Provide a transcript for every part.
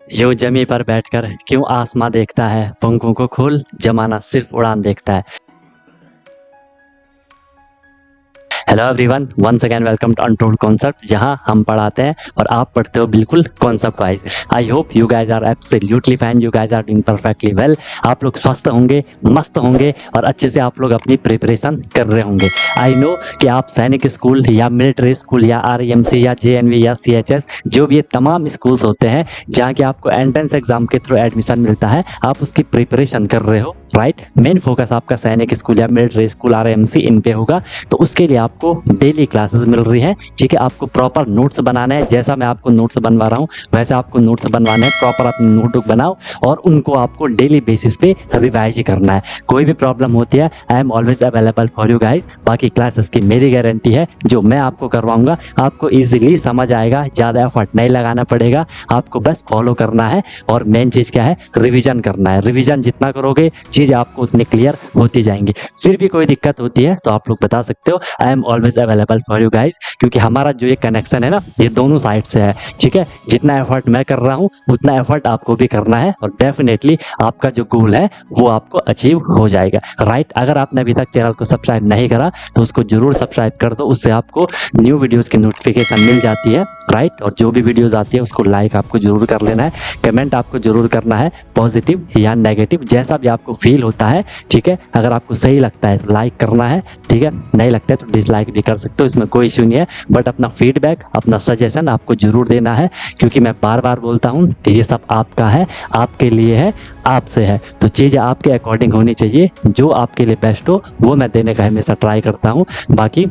यूं जमी पर बैठकर क्यों आसमां देखता है, पंखों को खोल जमाना सिर्फ उड़ान देखता है। Hello everyone, once again welcome to untold concept, जहां हम पढ़ाते हैं और आप पढ़ते हो बिल्कुल concept wise. I hope you guys are absolutely fine, you guys are doing perfectly well. आप लोग स्वस्थ होंगे, मस्त होंगे और अच्छे से आप लोग अपनी प्रिपरेशन कर रहे होंगे। आई नो कि आप सैनिक स्कूल या मिलिट्री स्कूल या आरईएमसी या जेएनवी या सीएचएस, जो भी ये तमाम स्कूल्स होते हैं जहाँ के आपको एंट्रेंस एग्जाम के थ्रू एडमिशन मिलता है, आप उसकी प्रिपरेशन कर रहे हो, राइट। मेन फोकस आपका सैनिक स्कूल या मिलिट्री स्कूल आरईएमसी इन पे होगा। तो उसके लिए आपको डेली क्लासेस मिल रही हैं, ठीक है। आपको प्रॉपर नोट्स बनाना है, जैसा मैं आपको नोट्स बनवा रहा हूँ वैसे आपको नोट्स बनवाने हैं। प्रॉपर अपनी नोटबुक बनाओ और उनको आपको डेली बेसिस पे रिवाइज ही करना है। कोई भी प्रॉब्लम होती है, I am always available for you guys. बाकी क्लासेस की मेरी गारंटी है, जो मैं आपको करवाऊंगा आपको ईजिली समझ आएगा, ज़्यादा एफर्ट नहीं लगाना पड़ेगा, आपको बस फॉलो करना है। और मेन चीज़ क्या है, रिविजन करना है। रिविजन जितना करोगे चीज़ें आपको उतनी क्लियर होती जाएंगी। फिर भी कोई दिक्कत होती है तो आप लोग बता सकते हो, I am always available for you guys. क्योंकि हमारा जो ये कनेक्शन है ना, ये दोनों साइड से है, ठीक है। जितना एफर्ट मैं कर रहा हूँ उतना एफर्ट आपको भी करना है और डेफिनेटली आपका जो गोल है वो आपको अचीव हो जाएगा, राइट। अगर आपने अभी तक चैनल को सब्सक्राइब नहीं करा तो उसको जरूर सब्सक्राइब कर दो, उससे आपको न्यू वीडियोस की नोटिफिकेशन मिल जाती है, राइट। और जो भी वीडियोस आती है उसको लाइक आपको जरूर कर लेना है, कमेंट आपको जरूर करना है, पॉजिटिव या नेगेटिव जैसा भी आपको फील होता है, ठीक है। अगर आपको सही लगता है तो लाइक करना है, ठीक है। नहीं लगता है तो डिसलाइक भी कर सकते हो, इसमें कोई इश्यू नहीं है। बट अपना फीडबैक, अपना सजेशन आपको जरूर देना है, क्योंकि मैं बार बार बोलता हूँ कि ये सब आपका है, आपके लिए है, आपसे है। तो चीज़ें आपके अकॉर्डिंग होनी चाहिए, जो आपके लिए बेस्ट हो वो मैं देने का हमेशा ट्राई करता हूँ। बाकी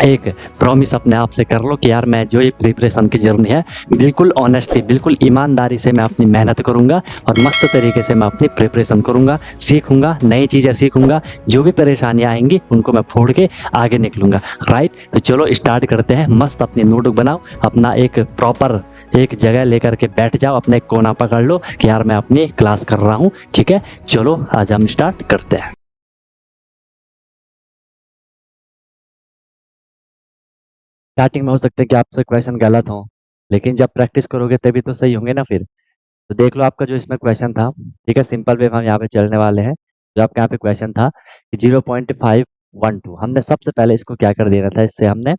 एक प्रॉमिस अपने आप से कर लो कि यार मैं जो ये प्रिपरेशन की जर्नी है बिल्कुल ऑनेस्टली, बिल्कुल ईमानदारी से मैं अपनी मेहनत करूंगा और मस्त तरीके से मैं अपनी प्रिपरेशन करूंगा, सीखूंगा, नई चीज़ें सीखूंगा। जो भी परेशानियां आएंगी उनको मैं फोड़ के आगे निकलूंगा, राइट। तो चलो स्टार्ट करते हैं। मस्त अपनी नोटबुक बनाओ, अपना एक प्रॉपर एक जगह लेकर के बैठ जाओ, अपने एक कोना पकड़ लो कि यार मैं अपनी क्लास कर रहा हूँ, ठीक है। चलो आज हम स्टार्ट करते हैं। स्टार्टिंग में हो सकता है कि आपसे क्वेश्चन गलत हो, लेकिन जब प्रैक्टिस करोगे तभी तो सही होंगे ना फिर। तो देख लो आपका जो इसमें क्वेश्चन था, ठीक है। सिंपल वे में हम यहाँ पे चलने वाले हैं। जो आपके यहाँ पे क्वेश्चन था कि 0.512, हमने सबसे पहले इसको क्या कर देना था, इससे हमने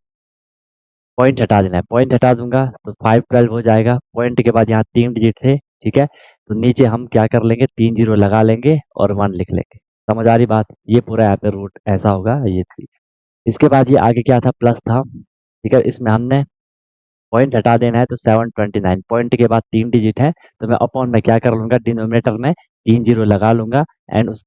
पॉइंट हटा देना है। पॉइंट हटा दूंगा तो 512 हो जाएगा। पॉइंट के बाद यहाँ 3 डिजिट थे, ठीक है। तो नीचे हम क्या कर लेंगे, 3 जीरो लगा लेंगे और 1 लिख लेंगे। समझ आ रही बात, ये पूरा यहाँ पे रूट ऐसा होगा, ये थी। इसके बाद ये आगे क्या था, प्लस था, ठीक है। इसमें हमने पॉइंट हटा देना है तो 729, पॉइंट के बाद 3 डिजिट है तो मैं अपॉन में क्या कर लूंगा, डिनोमिनेटर में 3 जीरो लगा लूंगा एंड उस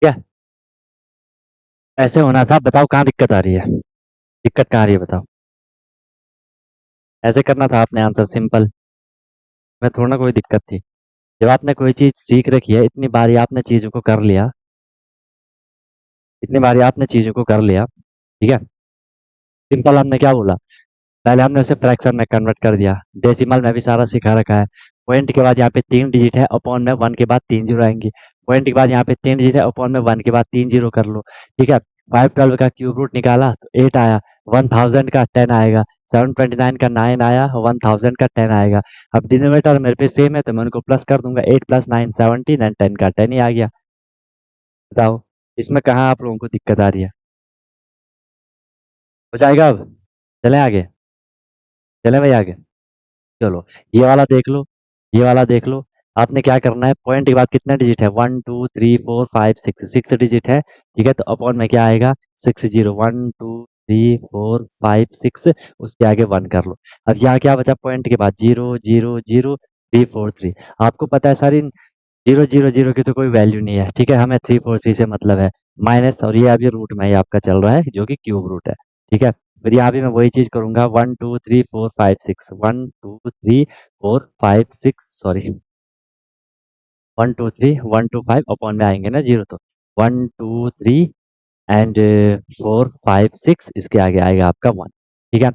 क्या ऐसे होना था, बताओ कहाँ दिक्कत आ रही है, दिक्कत कहाँ आ रही है बताओ। ऐसे करना था आपने आंसर, सिंपल। मैं थोड़ा ना कोई दिक्कत थी। जब आपने कोई चीज सीख रखी है, इतनी बारी आपने चीजों को कर लिया, इतनी बारी आपने चीजों को कर लिया, ठीक है। सिंपल हमने क्या बोला, पहले हमने उसे फ्रैक्शन में कन्वर्ट कर दिया, डेसिमल में भी सारा सिखा रखा है। पॉइंट के बाद यहाँ पे 3 डिजिट है, अपॉन में 1 के बाद 3 जीरो आएंगे। पॉइंट के बाद यहाँ पे 3 डिजिट है, अपॉन में 1 के बाद 3 जीरो कर लो, ठीक है। 512 का क्यूब रूट निकाला तो 8 आया, 1000 का 10 आएगा, 729 का 9 आया, 1000 का 10 आएगा। अब डिनोमिनेटर मेरे पे सेम है तो मैं उनको प्लस कर दूंगा, 8 + 9 17 एंड 10 का 10 ही आ गया। बताओ इसमें कहाँ आप लोगों को दिक्कत आ रही है? हो जाएगा अब? चलें आगे? चलें भाई आगे? चलो ये वाला देख लो, ये वाला देख लो। आपने क्या करना है, पॉइंट के बाद कितने डिजिट है, 1 2 3 4 5 6 डिजिट है, ठीक है। तो अपॉन में क्या आएगा, 60, 1 2 3 4 5 6, उसके आगे 1 कर लो। अब यहाँ क्या बचा, पॉइंट के बाद 0 0 0 3 4 3। आपको पता है सर, इन 0 0 0 की तो कोई वैल्यू नहीं है, ठीक है। हमें 3 4 3 से मतलब है, माइनस, और ये अभी रूट में ही आपका चल रहा है जो कि क्यूब रूट है, ठीक है। फिर यहाँ भी मैं वही चीज करूंगा, 1 2 3 4 5 6, 1 2 3 4 5 6, सॉरी 1 2 3 1 2 5 अपॉन में आएंगे ना जीरो, तो 1 2 3 एंड 4 5 6, इसके आगे आएगा आपका 1, ठीक है।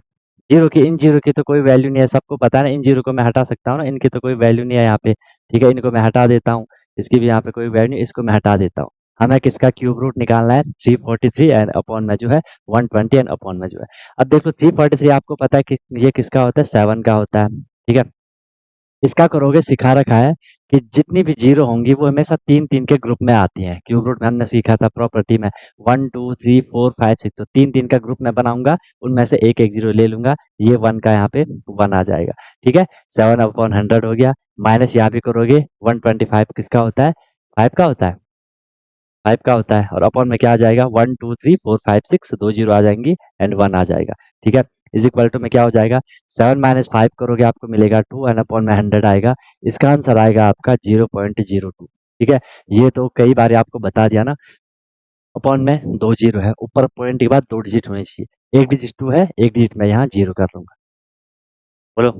जीरो की, इन जीरो की तो कोई वैल्यू नहीं है, सबको पता है ना। इन जीरो को मैं हटा सकता हूँ ना, इनकी तो कोई वैल्यू नहीं है यहाँ पे, ठीक है। इनको मैं हटा देता हूँ, इसकी भी यहाँ पे कोई वैल्यू नहीं, इसको मैं हटा देता हूँ। हमें किसका क्यूब रूट निकालना है, 343 एंड अपॉन में जो है 120 एंड अपॉन में जो है। अब देखो 343 आपको पता है कि ये किसका होता है, 7 का होता है, ठीक है। इसका करोगे, सिखा रखा है कि जितनी भी जीरो होंगी वो हमेशा 3 3 के ग्रुप में आती हैं। क्यूब रूट में हमने सीखा था प्रॉपर्टी में, 1 2 3 4 5 6, तो 3 3 का ग्रुप में बनाऊंगा, उनमें से एक एक जीरो ले लूंगा, ये 1 का यहाँ पे 1 आ जाएगा, ठीक है। 7/100 हो गया, माइनस यहाँ भी करोगे, 125 किसका होता है, 5 का होता है, 5 का होता है। और अपॉन में क्या आ जाएगा, 1 2 3 4 5 6, दो जीरो आ जाएंगी एंड 1 आ जाएगा, ठीक है। इज इक्वल टू में क्या हो जाएगा, 7 - 5 करोगे आपको मिलेगा 2 एंड अपॉन में 100 आएगा। इसका आंसर आएगा आपका 0.02, ठीक है। ये तो कई बार आपको बता दिया ना, अपॉन में दो जीरो है, ऊपर पॉइंट के बाद दो डिजिट होनी चाहिए, एक डिजिट 2 है, एक डिजिट में यहाँ जीरो कर लूंगा। बोलो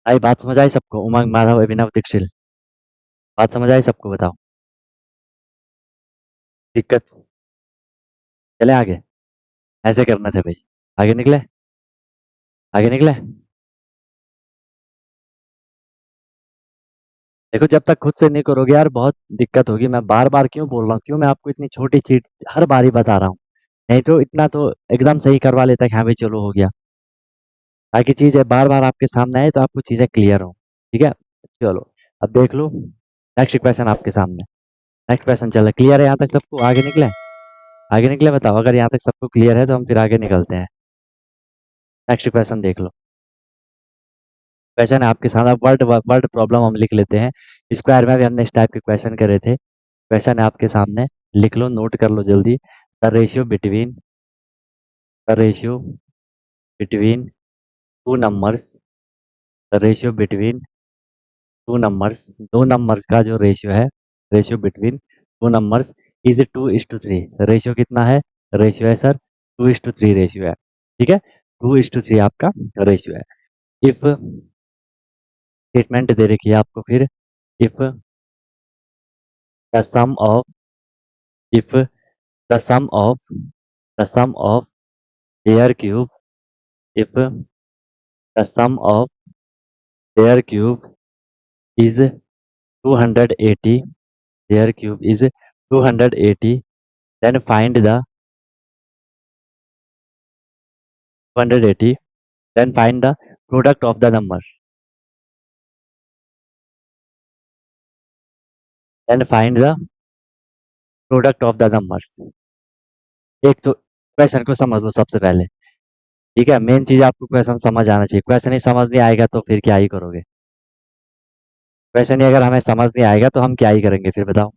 आई बात समझ आई सबको, उमंग माधव अभिनव दीक्षित, बात समझ आई सबको, बताओ दिक्कत? चले आगे? ऐसे करना था भाई, आगे निकले, आगे निकले। देखो जब तक खुद से नहीं करोगे यार बहुत दिक्कत होगी। मैं बार बार क्यों बोल रहा हूँ, क्यों मैं आपको इतनी छोटी चीज हर बार ही बता रहा हूँ, नहीं तो इतना तो एकदम सही करवा लेता कि हाँ भाई चलो हो गया। ताकि चीजें बार बार आपके सामने आए तो आपको चीजें क्लियर हो, ठीक है। चलो अब देख लो, नेक्स्ट क्वेश्चन आपके सामने, नेक्स्ट क्वेश्चन चल, क्लियर है यहाँ तक सबको, आगे निकले, आगे निकले। बताओ अगर यहाँ तक सबको क्लियर है तो हम फिर आगे निकलते हैं। नेक्स्ट क्वेश्चन देख लो, क्वेश्चन है आपके सामने, वर्ड वर्ड प्रॉब्लम हम लिख लेते हैं। स्क्वायर में भी हमने इस टाइप के क्वेश्चन करे थे। क्वेश्चन है आपके सामने, लिख लो, नोट कर लो जल्दी। The ratio between, the ratio between two numbers, the ratio between two numbers, दो नंबर्स का जो रेशियो है, ratio between two numbers is 2:3। Ratio कितना है, रेशियो है सर 2:3 रेशियो है, ठीक है। 2:3 आपका रेशियो है। इफ स्टेटमेंट दे रखी है आपको फिर, if the sum of, if the sum of, the sum of their cube, if the sum of their cube is 280, their cube is 280, then find the 280, then find the product of the number, then find the product of the number। एक तो question को समझ लो सबसे पहले, ठीक है। Main चीज आपको क्वेश्चन समझ आना चाहिए, क्वेश्चन ही समझ नहीं आएगा तो फिर क्या ही करोगे। क्वेश्चन ही अगर हमें समझ नहीं आएगा तो हम क्या ही करेंगे फिर, बताओ।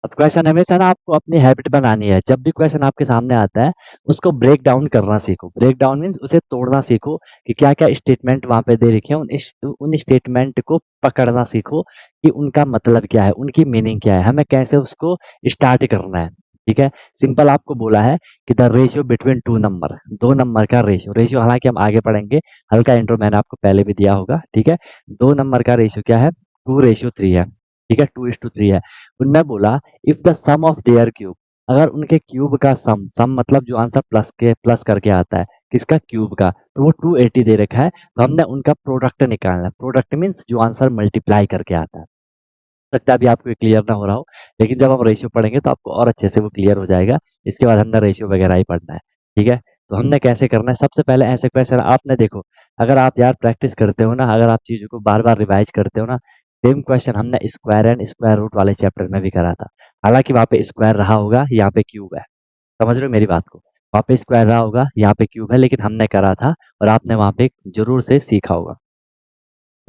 अब क्वेश्चन हमेशा ना आपको अपनी हैबिट बनानी है, जब भी क्वेश्चन आपके सामने आता है उसको ब्रेक डाउन करना सीखो। ब्रेक डाउन मीन्स उसे तोड़ना सीखो कि क्या क्या स्टेटमेंट वहां पे दे रखे हैं, उन स्टेटमेंट को पकड़ना सीखो कि उनका मतलब क्या है, उनकी मीनिंग क्या है, हमें कैसे उसको स्टार्ट करना है, ठीक है। सिंपल आपको बोला है कि the ratio between two number, दो नंबर का रेशियो, रेशियो हालांकि हम आगे पढ़ेंगे, हल्का इंट्रो मैंने आपको पहले भी दिया होगा, ठीक है। दो नंबर का रेशियो क्या है, 2:3 है, ठीक है, 2:3 है। उनने बोला if the sum of their cube, अगर उनके क्यूब का सम, सम मतलब जो आंसर प्लस करके आता है, किसका, क्यूब का, तो वो 280 दे रखा है, तो हमने उनका प्रोडक्ट निकालना है। प्रोडक्ट मीन्स जो आंसर मल्टीप्लाई करके आता है। हो सकता है अभी आपको क्लियर ना हो रहा हो, लेकिन जब हम रेशियो पढ़ेंगे तो आपको और अच्छे से वो क्लियर हो जाएगा। इसके बाद हमने रेशियो वगैरह ही पढ़ना है, ठीक है। तो हमने कैसे करना है, सबसे पहले ऐसे क्वेश्चन आपने देखो, अगर आप यार प्रैक्टिस करते हो ना, अगर आप चीज़ों को बार-बार रिवाइज़ करते हो ना, सेम क्वेश्चन हमने स्क्वायर एंड स्क्वायर रूट वाले चैप्टर में भी करा था। हालाँकि वहाँ पे स्क्वायर रहा होगा, यहाँ पे क्यूब है। समझ रहे हो मेरी बात को? वहाँ पे स्क्वायर रहा होगा, यहाँ पे क्यूब है, लेकिन हमने करा था और आपने वहाँ पे ज़रूर से सीखा होगा।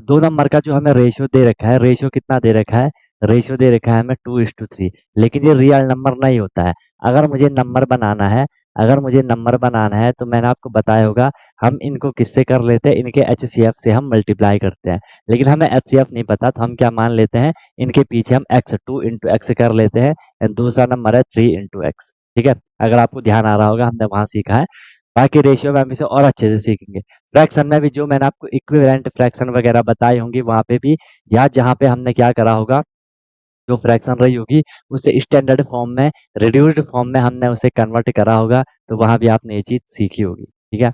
2 नंबर का जो हमें रेशियो दे रखा है, रेशियो कितना दे रखा है? रेशियो दे रखा है हमें 2:3, लेकिन ये रियल नंबर नहीं होता है। अगर मुझे नंबर बनाना है अगर मुझे नंबर बनाना है तो मैंने आपको बताया होगा, हम इनको किससे कर लेते हैं? इनके एचसीएफ से हम मल्टीप्लाई करते हैं। लेकिन हमें एचसीएफ नहीं पता तो हम क्या मान लेते हैं? इनके पीछे हम एक्स 2 इंटू एक्स कर लेते हैं एंड दूसरा नंबर है 3 इंटू एक्स। ठीक है? अगर आपको ध्यान आ रहा होगा हमने वहाँ सीखा है। बाकी रेशियो में हम इसे और अच्छे से सीखेंगे। फ्रैक्शन में भी जो मैंने आपको इक्विवेलेंट फ्रैक्शन वगैरह बताई होंगी वहाँ पे भी, या जहाँ पे हमने क्या करा होगा, जो फ्रैक्शन रही होगी उसे स्टैंडर्ड फॉर्म में, रिड्यूस्ड फॉर्म में हमने उसे कन्वर्ट करा होगा, तो वहाँ भी आपने ये चीज़ सीखी होगी। ठीक है?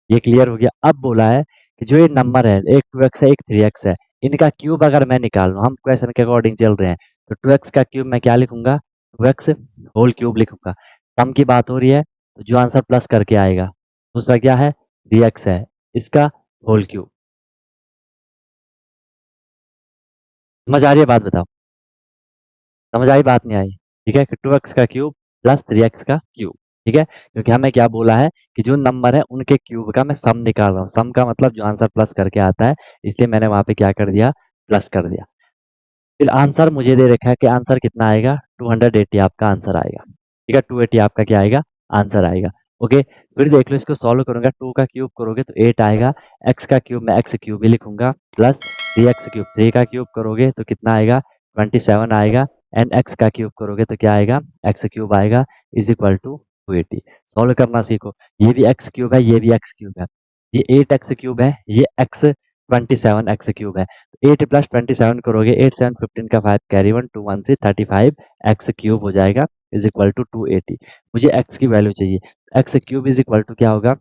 ये क्लियर हो गया। अब बोला है कि जो ये नंबर है, एक 2x है, एक 3x है, इनका क्यूब अगर मैं निकाल लूँ, हम क्वेश्चन के अकॉर्डिंग चल रहे हैं, तो 2x का क्यूब मैं क्या लिखूंगा? 2x होल क्यूब लिखूंगा। सम की बात हो रही है, तो जो आंसर प्लस करके आएगा। दूसरा क्या है? 3x है, इसका होल क्यूब। समझ आ रही है बात? बताओ, समझ आई बात नहीं आई? ठीक है, कि 2x का क्यूब प्लस 3x का क्यूब। ठीक है, क्योंकि हमें क्या बोला है कि जो नंबर है उनके क्यूब का मैं सम निकाल रहा हूँ। सम का मतलब जो आंसर प्लस करके आता है, इसलिए मैंने वहां पे क्या कर दिया? प्लस कर दिया। फिर आंसर मुझे दे रखा है कि आंसर कितना आएगा? 280 आपका आंसर आएगा। ठीक है, 280 आपका क्या आएगा? आंसर आएगा। ओके, फिर देख लो, इसको सॉल्व करूंगा, 2 का क्यूब करोगे तो 8 आएगा। एक्स का क्यूब मैं एक्स क्यूब ही लिखूंगा, प्लस 3x क्यूब, 3 का क्यूब करोगे तो कितना आएगा? 27 आएगा। एंड एक्स का क्यूब करोगे तो क्या आएगा? एक्स क्यूब आएगा, इज इक्वल टू 280। सॉल्व करना सीखो। ये भी एक्स क्यूब है, ये भी एक्स क्यूब है, ये 8x क्यूब है, ये एक्स 27x क्यूब है। 8 प्लस 27 करोगे, 8 7 15 का 5 कैरी 1 2 1 3 35 एक्स क्यूब हो जाएगा, इज इक्वल टू 280। मुझे एक्स की वैल्यू चाहिए, x cube is equal to क्या होगा?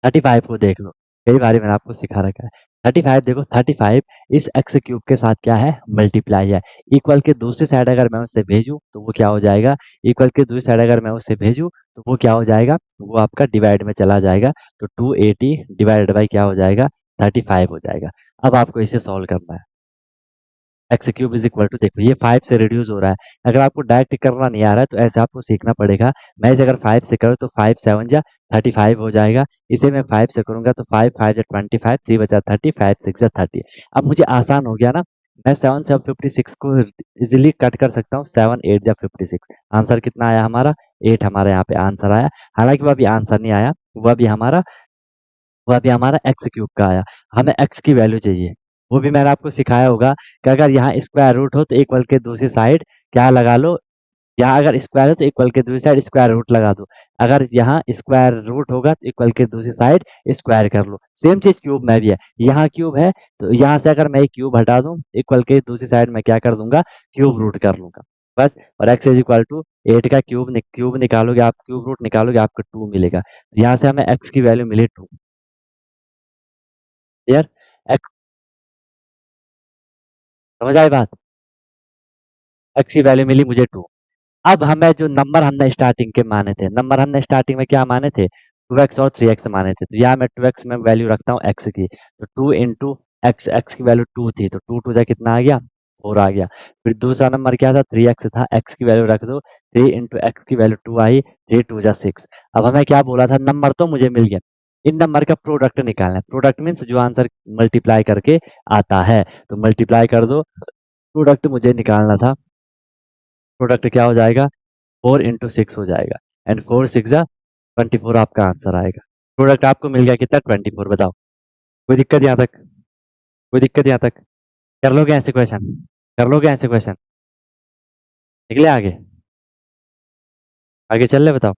35 को देख लो, कई बार मैंने आपको सिखा रखा है। 35 देखो, 35 इस एक्स क्यूब के साथ क्या है? मल्टीप्लाई है। इक्वल के दूसरी साइड अगर मैं उसे भेजूं तो वो क्या हो जाएगा? इक्वल के दूसरी साइड अगर मैं उसे भेजूं तो वो क्या हो जाएगा? वो आपका डिवाइड में चला जाएगा, तो 280 डिवाइडेड बाई क्या हो जाएगा? 35 हो जाएगा। अब आपको इसे सॉल्व करना है। X cube is equal to, देखो ये 5 से रिड्यूस हो रहा है। अगर आपको डायरेक्ट करना नहीं आ रहा है तो ऐसे आपको सीखना पड़ेगा। मैं इसे अगर 5 से करूँ तो 5 7 जा 35 हो जाएगा। इसे मैं 5 से करूंगा तो 5 5 जा 25, 3 बचा 30, 5 6 जा 30। अब मुझे आसान हो गया ना, मैं 7 से अब 56 को इजिली कट कर सकता हूँ। 7 8 जा 56। आंसर कितना आया हमारा? 8 हमारे यहाँ पे आंसर आया। हालांकि वह अभी आंसर नहीं आया, वह भी हमारा एक्स क्यूब का आया। हमें एक्स की वैल्यू चाहिए। वो भी मैंने आपको सिखाया होगा कि अगर यहाँ स्क्वायर रूट हो तो इक्वल के दूसरी साइड क्या लगा लो? यहाँ अगर स्क्वायर है तो इक्वल के दूसरी साइड स्क्वायर रूट लगा दो। अगर यहाँ स्क्वायर रूट होगा तो इक्वल के दूसरी साइड स्क्वायर कर लो। सेम चीज क्यूब में भी है। यहाँ क्यूब है तो यहाँ से अगर मैं एक क्यूब हटा दूं, इक्वल के दूसरी साइड में क्या कर दूंगा? क्यूब रूट कर लूंगा बस। और एक्स इज इक्वल टू 8 का क्यूब निकालोगे आप, क्यूब रूट निकालोगे आपको 2 मिलेगा। यहाँ से हमें एक्स की वैल्यू मिली 2। यार, एक्स, समझ आई बात? एक्स की वैल्यू मिली मुझे 2। अब हमें जो नंबर हमने स्टार्टिंग के माने थे, नंबर हमने स्टार्टिंग में क्या माने थे? 2x और 3x माने थे। तो यहाँ मैं 2x में वैल्यू रखता हूँ x की, तो 2 इंटू एक्स, एक्स की वैल्यू 2 थी तो 2 2 जा कितना आ गया? 4 आ गया। फिर दूसरा नंबर क्या था? 3x था, x की वैल्यू रख दो, 3 इंटू एक्स की वैल्यू 2 आई, 3 2 जा 6। अब हमें क्या बोला था? नंबर तो मुझे मिल गया, इन नंबर का प्रोडक्ट निकालना है। प्रोडक्ट मीन्स जो आंसर मल्टीप्लाई करके आता है, तो मल्टीप्लाई कर दो। प्रोडक्ट मुझे निकालना था, प्रोडक्ट क्या हो जाएगा? 4 इंटू 6 हो जाएगा एंड 4 6 जा 24 आपका आंसर आएगा। प्रोडक्ट आपको मिल गया कितना? 24। बताओ, कोई दिक्कत यहाँ तक? कोई दिक्कत यहाँ तक? कर लोगे ऐसे क्वेश्चन? कर लोगे ऐसे क्वेश्चन? निकले आगे? आगे चल रहे? बताओ,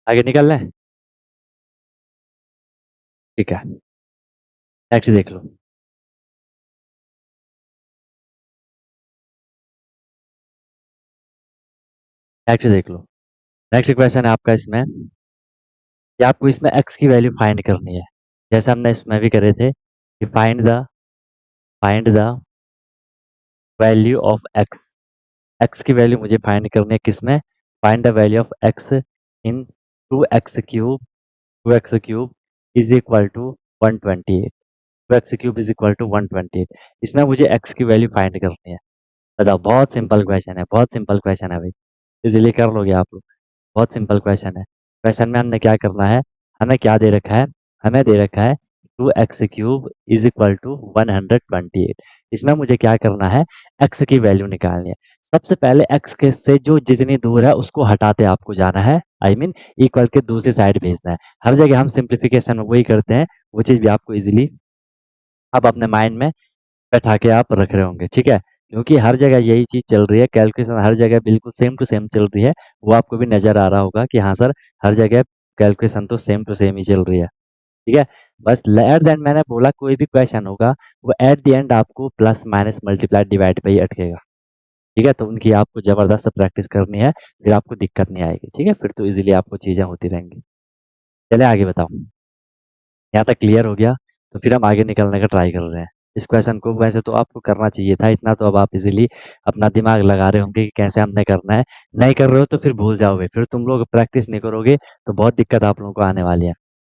आगे निकल रहे हैं? ठीक है, नेक्स्ट देख लो। नेक्स्ट देख लो। नेक्स्ट क्वेश्चन है आपका इसमें कि आपको इसमें एक्स की वैल्यू फाइंड करनी है, जैसे हमने इसमें भी करे थे कि find the value of x. X की वैल्यू मुझे फाइंड करनी है किसमें? Find the value of x in 2x cube is equal to 128। 2x cube is equal to 128। इसमें मुझे x की वैल्यू फाइंड करनी है। बताओ, बहुत सिंपल क्वेश्चन है, बहुत सिंपल क्वेश्चन है भाई, इजीली कर लोगे आप लोग। बहुत सिंपल क्वेश्चन है। क्वेश्चन में हमने क्या करना है, हमें क्या दे रखा है, हमें दे रखा है 2x cube is equal to 128। इसमें मुझे क्या करना है, x की वैल्यू निकालनी है। सबसे पहले x के से जो जितनी दूर है उसको हटाते आपको जाना है, आई मीन इक्वल के दूसरी साइड भेजना है। हर जगह हम सिंप्लीफिकेशन में वही करते हैं, वो चीज़ भी आपको इजीली अब अपने माइंड में बैठा के आप रख रहे होंगे, ठीक है। क्योंकि हर जगह यही चीज़ चल रही है, कैलकुलेशन हर जगह बिल्कुल सेम टू सेम चल रही है। वो आपको भी नज़र आ रहा होगा कि हाँ सर, हर जगह कैलकुलेशन तो सेम टू सेम ही चल रही है, ठीक है। बस एट द एंड मैंने बोला कोई भी क्वेश्चन होगा वो एट द एंड आपको प्लस माइनस मल्टीप्लाई डिवाइड पे ही अटकेगा, ठीक है। तो उनकी आपको ज़बरदस्त प्रैक्टिस करनी है, फिर आपको दिक्कत नहीं आएगी, ठीक है। फिर तो इजीली आपको चीज़ें होती रहेंगी। चलिए आगे बताओ, यहाँ तक क्लियर हो गया। तो फिर हम आगे निकलने का ट्राई कर रहे हैं। इस क्वेश्चन को वैसे तो आपको करना चाहिए था, इतना तो अब आप इजीली अपना दिमाग लगा रहे होंगे कि कैसे हमने करना है। नहीं कर रहे हो तो फिर भूल जाओगे, फिर तुम लोग प्रैक्टिस नहीं करोगे तो बहुत दिक्कत आप लोगों को आने वाली है।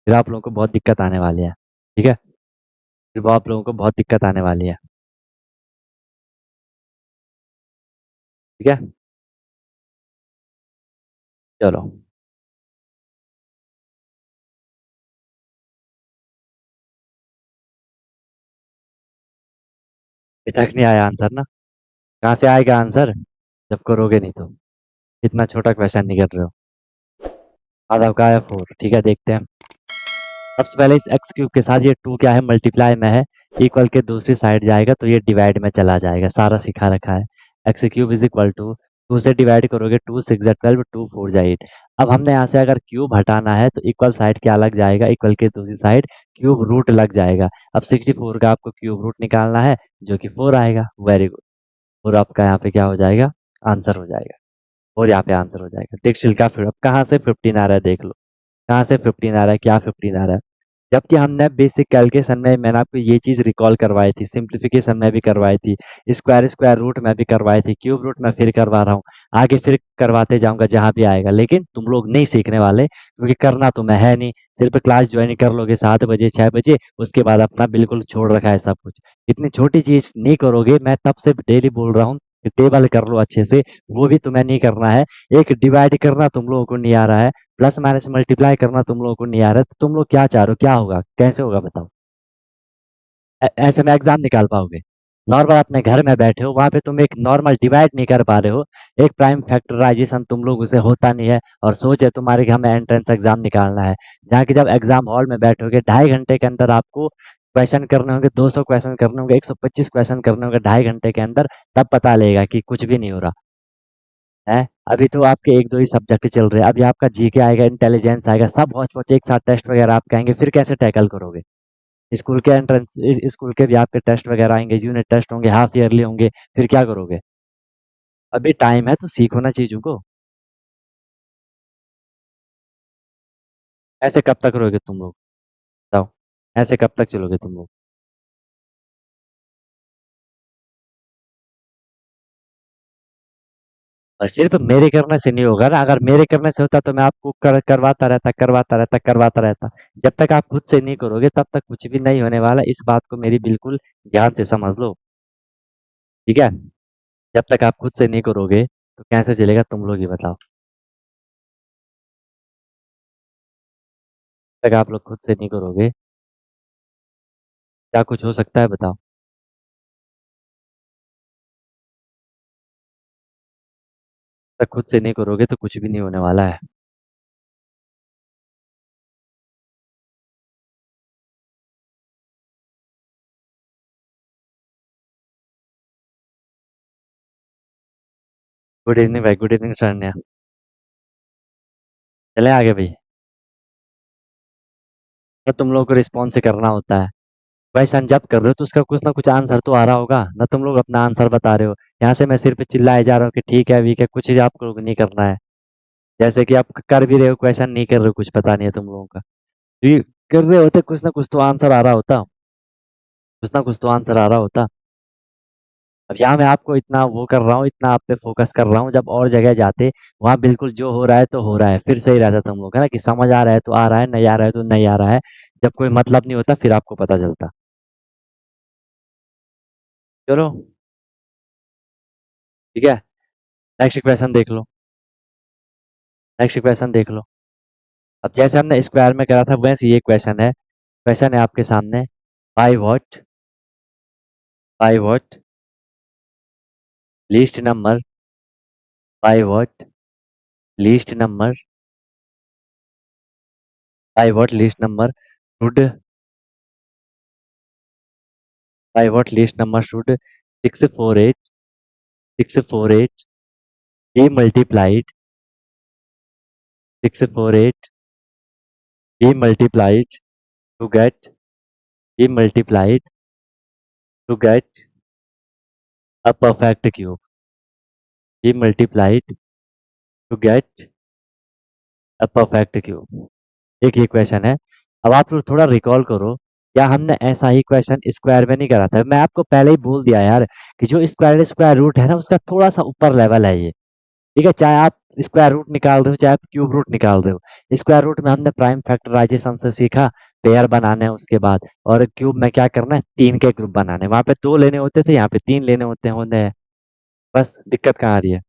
फिर आप लोगों को बहुत दिक्कत आने वाली है, ठीक है। फिर वो आप लोगों को बहुत दिक्कत आने वाली है, ठीक है। चलो, अभी तक नहीं आया आंसर ना? कहाँ से आएगा आंसर जब करोगे नहीं तो? इतना छोटा क्वेश्चन नहीं कर रहे हो। आधा का है 4, ठीक है, देखते हैं। सबसे पहले इस एक्स क्यूब के साथ ये 2 क्या है, मल्टीप्लाई में है। इक्वल के दूसरी साइड जाएगा तो ये डिवाइड में चला जाएगा, सारा सिखा रखा है। X cube is equal to 2 से डिवाइड करोगे, 2 6 जा 12, 2 4 जा 8। अब हमने यहाँ से अगर क्यूब हटाना है तो इक्वल साइड क्या लग जाएगा, इक्वल के दूसरी साइड क्यूब रूट लग जाएगा। अब 64 का आपको क्यूब रूट निकालना है जो कि 4 आएगा। Very good. और आपका यहाँ पे क्या हो जाएगा, आंसर हो जाएगा। और यहाँ पे आंसर हो जाएगा। देख छिलका, फिर अब कहाँ से 15 आ रहा है देख लो, कहाँ से 15 आ रहा है, क्या 15 आ रहा है। जबकि हमने बेसिक कैलकुलेशन में मैंने आपको ये चीज़ रिकॉल करवाई थी, सिंप्लीफिकेशन में भी करवाई थी, स्क्वायर स्क्वायर रूट में भी करवाई थी, क्यूब रूट में फिर करवा रहा हूँ, आगे फिर करवाते जाऊंगा जहाँ भी आएगा। लेकिन तुम लोग नहीं सीखने वाले, क्योंकि करना तुम्हें है नहीं। सिर्फ क्लास ज्वाइन कर लोगे 7 बजे 6 बजे, उसके बाद अपना बिल्कुल छोड़ रखा है सब कुछ। इतनी छोटी चीज़ नहीं करोगे, मैं तब से डेली बोल रहा हूँ कि टेबल कर लो अच्छे से, वो भी तुम्हें नहीं करना है। एक डिवाइड करना तुम लोगों को नहीं आ रहा है, प्लस माइनस मल्टीप्लाई करना तुम लोगों को नहीं आ रहा है, तो तुम लोग क्या चाह रहे हो, क्या होगा, कैसे होगा बताओ। ऐसे में एग्जाम निकाल पाओगे? नॉर्मल अपने घर में बैठे हो, वहां पे तुम एक नॉर्मल डिवाइड नहीं कर पा रहे हो, एक प्राइम फैक्टराइजेशन तुम लोग उसे होता नहीं है। और सोच है तुम्हारे कि हमें एंट्रेंस एग्जाम निकालना है, जहाँ की जब एग्जाम हॉल में बैठोगे 2.5 घंटे के अंदर आपको क्वेश्चन करने होंगे, 200 क्वेश्चन करने होंगे, 125 क्वेश्चन करने होंगे 2.5 घंटे के अंदर। तब पता लगेगा कि कुछ भी नहीं हो रहा है। अभी तो आपके एक दो ही सब्जेक्ट चल रहे हैं, अभी आपका जीके आएगा, इंटेलिजेंस आएगा, सब हौच पौच एक साथ टेस्ट वगैरह आपके आएंगे, फिर कैसे टैकल करोगे? स्कूल के एंट्रेंस, स्कूल के भी आपके टेस्ट वगैरह आएंगे, यूनिट टेस्ट होंगे, हाफ ईयरली होंगे, फिर क्या करोगे? अभी टाइम है तो सीखो ना चीजों को। ऐसे कब तक रहोगे तुम लोग, बताओ, ऐसे कब तक चलोगे तुम लोग? और सिर्फ मेरे करने से नहीं होगा ना, अगर मेरे करने से होता तो मैं आपको करवाता रहता, करवाता रहता, करवाता रहता। जब तक आप खुद से नहीं करोगे तब तक कुछ भी नहीं होने वाला, इस बात को मेरी बिल्कुल ध्यान से समझ लो, ठीक है। जब तक आप खुद से नहीं करोगे तो कैसे चलेगा, तुम लोग ही बताओ। जब तक आप लोग खुद से नहीं करोगे, क्या कुछ हो सकता है बताओ? जब तक खुद से नहीं करोगे तो कुछ भी नहीं होने वाला है। गुड इवनिंग भाई, गुड इवनिंग शरण्या। चले आगे भाई। तो तुम लोगों को रिस्पॉन्स से करना होता है। भाई सन जब कर रहे हो तो उसका कुछ ना कुछ आंसर तो आ रहा होगा ना, तुम लोग अपना आंसर बता रहे हो। यहाँ से मैं सिर्फ चिल्लाए जा रहा हूँ कि ठीक है वीक है, कुछ ही आप लोग नहीं करना है। जैसे कि आप कर भी रहे हो, क्वेश्चन नहीं कर रहे हो, कुछ पता नहीं है तुम लोगों का। ये कर रहे होते कुछ ना कुछ तो आंसर आ रहा होता, कुछ ना कुछ तो आंसर आ रहा होता। अब यहाँ मैं आपको इतना वो कर रहा हूँ, इतना आप पे फोकस कर रहा हूँ, जब और जगह जाते वहाँ बिल्कुल जो हो रहा है तो हो रहा है, फिर सही रहता तुम लोग, है ना, कि समझ आ रहा है तो आ रहा है, नहीं आ रहा है तो नहीं आ रहा है। जब कोई मतलब नहीं होता फिर आपको पता चलता। चलो ठीक है, नेक्स्ट क्वेश्चन देख लो। नेक्स्ट क्वेश्चन देख लो। अब जैसे हमने स्क्वायर में करा था वैसे ये क्वेश्चन है। क्वेश्चन है आपके सामने, by what least number, by least number by what least number should by what least number should 648 be multiplied 648 be multiplied to get be multiplied to get a perfect cube, be multiplied to get a perfect cube। एक ये question है। अब आप लोग थोड़ा recall करो, क्या हमने ऐसा ही क्वेश्चन स्क्वायर में नहीं करा था? मैं आपको पहले ही बोल दिया यार कि जो स्क्वायर स्क्वायर रूट है ना उसका थोड़ा सा ऊपर लेवल है ये। ठीक है, चाहे आप स्क्वायर रूट निकाल रहे हो चाहे आप क्यूब रूट निकाल रहे हो। स्क्वायर रूट में हमने प्राइम फैक्टराइजेशन से सीखा, पेयर बनाने हैं उसके बाद, और क्यूब में क्या करना है, तीन के ग्रुप बनाने, वहां पे दो लेने होते थे, यहाँ पे तीन लेने होते हैं। बस दिक्कत कहाँ आ रही है?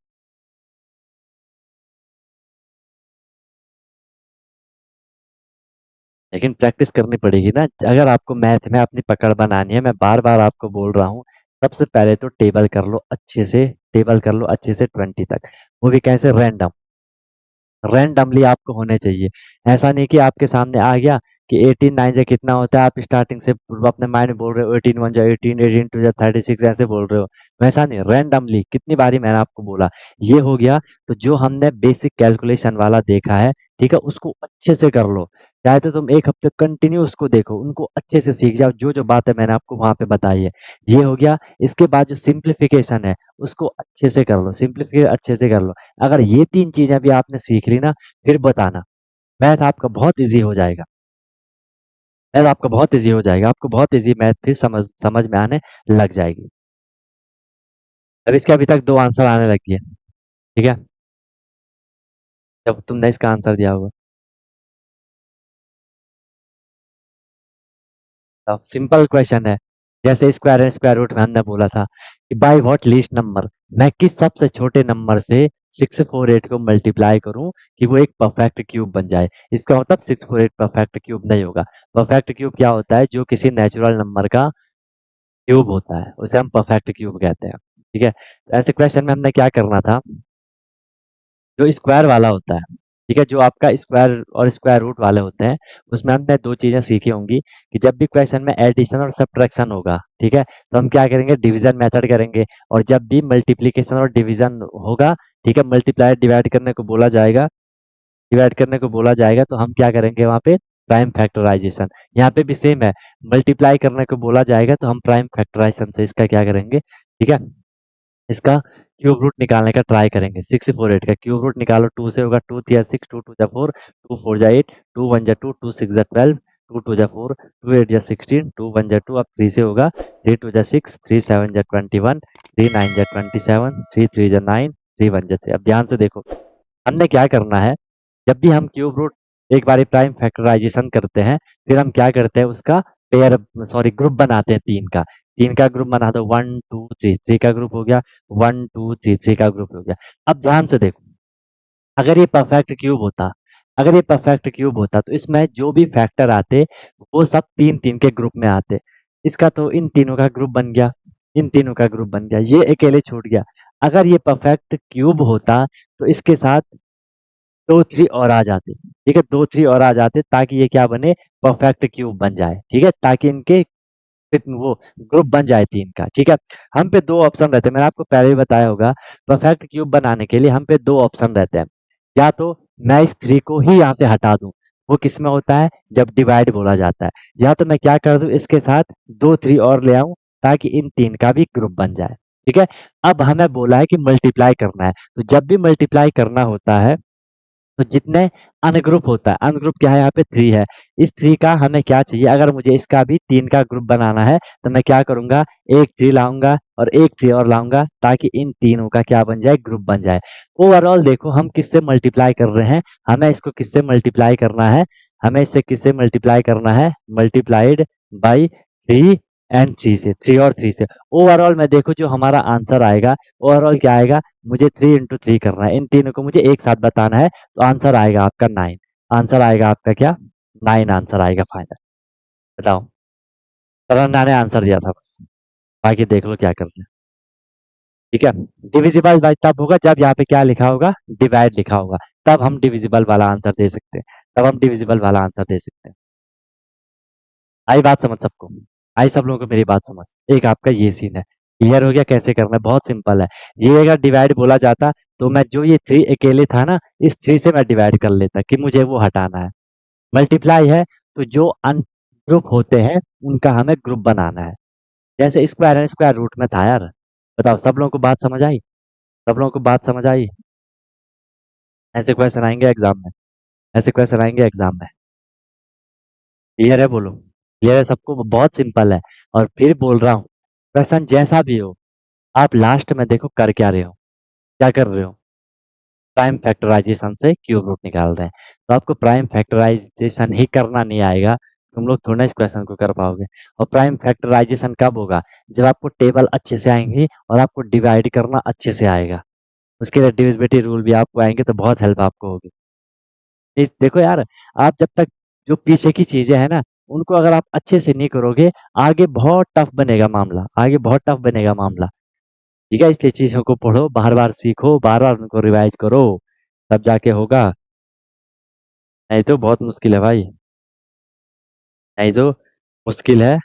लेकिन प्रैक्टिस करनी पड़ेगी ना, अगर आपको मैथ में अपनी पकड़ बनानी है। मैं बार बार आपको बोल रहा हूँ, सबसे पहले तो टेबल कर लो अच्छे से, टेबल कर लो अच्छे से 20 तक, वो भी कैसे, रैंडम। रैंडमली आपको होने चाहिए। ऐसा नहीं कि आपके सामने आ गया कि 18 9 से कितना होता है, आप स्टार्टिंग से अपने माइंड में बोल रहे हो 18 1 जा 18, 18 2 जा 36, ऐसे बोल रहे हो। वैसा नहीं, रैंडमली। कितनी बारी मैंने आपको बोला, ये हो गया। तो जो हमने बेसिक कैलकुलेशन वाला देखा है, ठीक है, उसको अच्छे से कर लो। चाहे तो तुम एक हफ्ते कंटिन्यू उसको देखो, उनको अच्छे से सीख जाओ, जो जो बातें मैंने आपको वहां पे बताई है। ये हो गया। इसके बाद जो सिंप्लीफिकेशन है उसको अच्छे से कर लो, सिंप्लीफिकेशन अच्छे से कर लो। अगर ये तीन चीजें भी आपने सीख ली ना, फिर बताना, मैथ आपका बहुत इजी हो जाएगा। मैथ आपका बहुत इजी हो जाएगा, आपको बहुत इजी मैथ फिर समझ समझ में आने लग जाएगी। अब इसके अभी तक दो आंसर आने लगी है। ठीक है, जब तुमने इसका आंसर दिया होगा। तो सिंपल क्वेश्चन है, जैसे स्क्वायर एंड स्क्वायर रूट में हमने बोला था कि बाय व्हाट लीस्ट नंबर, मैं किस सबसे छोटे नंबर से 648 को मल्टीप्लाई करूं कि वो एक परफेक्ट क्यूब बन जाए। इसका मतलब 648 परफेक्ट क्यूब नहीं होगा। परफेक्ट क्यूब क्या होता है, जो किसी नेचुरल नंबर का क्यूब होता है उसे हम परफेक्ट क्यूब कहते हैं। ठीक है, तो ऐसे क्वेश्चन में हमने क्या करना था, जो स्क्वायर वाला होता है, ठीक है, जो आपका स्क्वायर और स्क्वायर रूट वाले होते हैं, उसमें हमने दो चीजें सीखी होंगी कि जब भी क्वेश्चन में एडिशन और सब्ट्रैक्शन होगा, ठीक है, तो हम क्या करेंगे, डिवीजन मेथड करेंगे। और जब भी मल्टीप्लीकेशन और डिवीजन होगा, ठीक है, मल्टीप्लाई डिवाइड करने को बोला जाएगा, तो हम क्या करेंगे वहां पे, प्राइम फैक्टराइजेशन। यहाँ पे भी सेम है, मल्टीप्लाई करने को बोला जाएगा तो हम प्राइम फैक्टराइजेशन से इसका क्या करेंगे, ठीक है, इसका क्यूब रूट निकालने का ट्राई करेंगे। 648 का क्यूब रूट निकालो, टू से होगा, टू थ्री 6, टू टू जा 4, टू फोर जा 8, टू वन जा 2, टू सिक्स जा 12, टू टू जा 4, टू एट जा 16, टू वन जा 2, अब थ्री से होगा, थ्री टू जा 6, थ्री सेवन जा 21, थ्री नाइन जा 27, थ्री थ्री जा 9, थ्री वन जा 3। अब ध्यान से देखो, हमने क्या करना है, जब भी हम क्यूब रूट एक बार प्राइम फैक्टराइजेशन करते हैं, फिर हम क्या करते हैं, उसका पेयर, सॉरी ग्रुप बनाते हैं तीन का। तीन का ग्रुप बना दो, वन टू थ्री, थ्री का ग्रुप हो गया, वन टू थ्री, थ्री का ग्रुप हो गया। अब ध्यान से देखो, अगर ये परफेक्ट क्यूब होता, अगर ये परफेक्ट क्यूब होता तो इसमें जो भी फैक्टर आते वो सब तीन तीन के ग्रुप में आते। इसका तो इन तीनों का ग्रुप बन गया, इन तीनों का ग्रुप बन गया, ये अकेले छूट गया। अगर ये परफेक्ट क्यूब होता तो इसके साथ दो थ्री और आ जाते, ठीक है, दो थ्री और आ जाते ताकि ये क्या बने, परफेक्ट क्यूब बन जाए। ठीक है, ताकि इनके वो ग्रुप बन जाए तीन का। ठीक है, हम पे दो ऑप्शन रहते हैं, मैंने आपको पहले ही बताया होगा, परफेक्ट क्यूब बनाने के लिए हम पे दो ऑप्शन रहते हैं। या तो मैं इस थ्री को ही यहाँ से हटा दूं, वो किस में होता है, जब डिवाइड बोला जाता है। या तो मैं क्या कर दूं, इसके साथ दो थ्री और ले आऊं ताकि इन तीन का भी ग्रुप बन जाए। ठीक है, अब हमें बोला है कि मल्टीप्लाई करना है, तो जब भी मल्टीप्लाई करना होता है तो जितने अनग्रुप होता है, अनग्रुप क्या है यहाँ पे 3 है। इस 3 का हमें क्या चाहिए, अगर मुझे इसका भी 3 का ग्रुप बनाना है तो मैं क्या करूंगा, एक 3 लाऊंगा और एक 3 और लाऊंगा ताकि इन तीनों का क्या बन जाए, ग्रुप बन जाए। ओवरऑल देखो हम किससे मल्टीप्लाई कर रहे हैं, हमें इसको किससे मल्टीप्लाई करना है, हमें इससे किससे मल्टीप्लाई करना है, मल्टीप्लाइड बाई 3 एंड 3 से, 3 और 3 से। ओवरऑल में देखो जो हमारा आंसर आएगा, ओवरऑल क्या आएगा, मुझे 3 इंटू 3 करना है, इन तीनों को मुझे एक साथ बताना है, तो आंसर आएगा आपका 9। आंसर आएगा आपका क्या, 9 आंसर आएगा फाइनल। बताओ, तमन्ना ने आंसर दिया था बस, बाकी देख लो क्या करना है। ठीक है, डिविजिबल बाई तब होगा जब यहाँ पे क्या लिखा होगा, डिवाइड लिखा होगा, तब हम डिविजिबल वाला आंसर दे सकते हैं, तब हम डिविजिबल वाला आंसर दे सकते हैं। आई बात समझ सबको, आई सब लोगों को मेरी बात समझ। एक आपका ये सीन है, क्लियर हो गया कैसे करना है, बहुत सिंपल है। ये अगर डिवाइड बोला जाता तो मैं जो ये 3 अकेले था ना, इस 3 से मैं डिवाइड कर लेता कि मुझे वो हटाना है। मल्टीप्लाई है तो जो अनग्रुप होते हैं उनका हमें ग्रुप बनाना है, जैसे स्क्वायर एंड स्क्वायर रूट में था यार। बताओ सब लोगों को बात समझ आई, सब लोगों को बात समझ आई। ऐसे क्वेश्चन आएंगे एग्जाम में, ऐसे क्वेश्चन आएंगे एग्जाम में। क्लियर है बोलो, क्लियर है सबको, बहुत सिंपल है। और फिर बोल रहा हूँ, क्वेश्चन जैसा भी हो, आप लास्ट में देखो कर क्या रहे हो, क्या कर रहे हो, प्राइम फैक्टराइजेशन से क्यूब रूट निकाल रहे हैं। तो आपको प्राइम फैक्टराइजेशन ही करना नहीं आएगा, तुम लोग थोड़ा इस क्वेश्चन को कर पाओगे। और प्राइम फैक्टराइजेशन कब होगा, जब आपको टेबल अच्छे से आएंगी और आपको डिवाइड करना अच्छे से आएगा, उसके लिए डिविजिबिलिटी रूल भी आपको आएंगे तो बहुत हेल्प आपको होगी। देखो यार, आप जब तक जो पीछे की चीजें हैं ना, उनको अगर आप अच्छे से नहीं करोगे, आगे बहुत टफ बनेगा मामला, आगे बहुत टफ बनेगा मामला। ठीक है, इसलिए चीजों को पढ़ो, बार बार सीखो, बार बार उनको रिवाइज करो, तब जाके होगा। नहीं तो बहुत मुश्किल है भाई, नहीं तो मुश्किल है,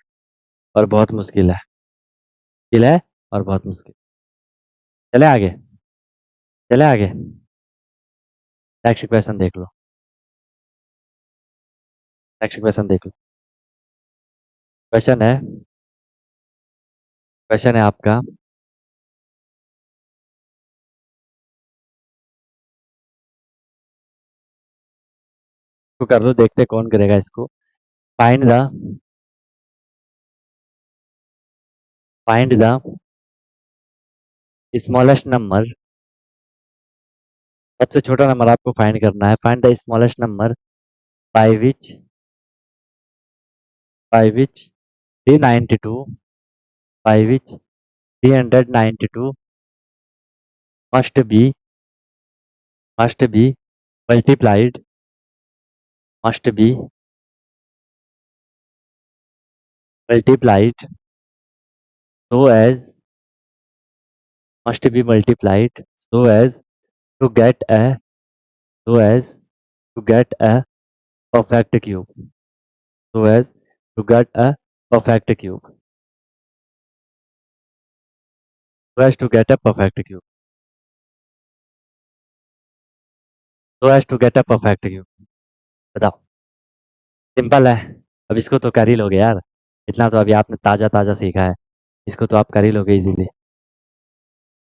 और बहुत मुश्किल है, मुश्किल है और बहुत मुश्किल। चले आगे, चले आगे, नेक्स्ट क्वेश्चन देख लो, नेक्स्ट क्वेश्चन देख लो। क्वेश्चन है, क्वेश्चन है आपका, तो कर लो, देखते कौन करेगा इसको। Find the, find the smallest number, सबसे छोटा नंबर आपको फाइंड करना है। Find the smallest number by which, by which 392, by which 392 must be, must be multiplied, must be multiplied so as, must be multiplied so as to get a, so as to get a perfect cube, so as to get a perfect cube, so as to get a perfect cube, so as to get a perfect cube। बताओ, simple है। अब इसको तो कर ही लोगे यार, इतना तो अभी आपने ताजा ताजा सीखा है, इसको तो आप कर ही लोगे इजीली।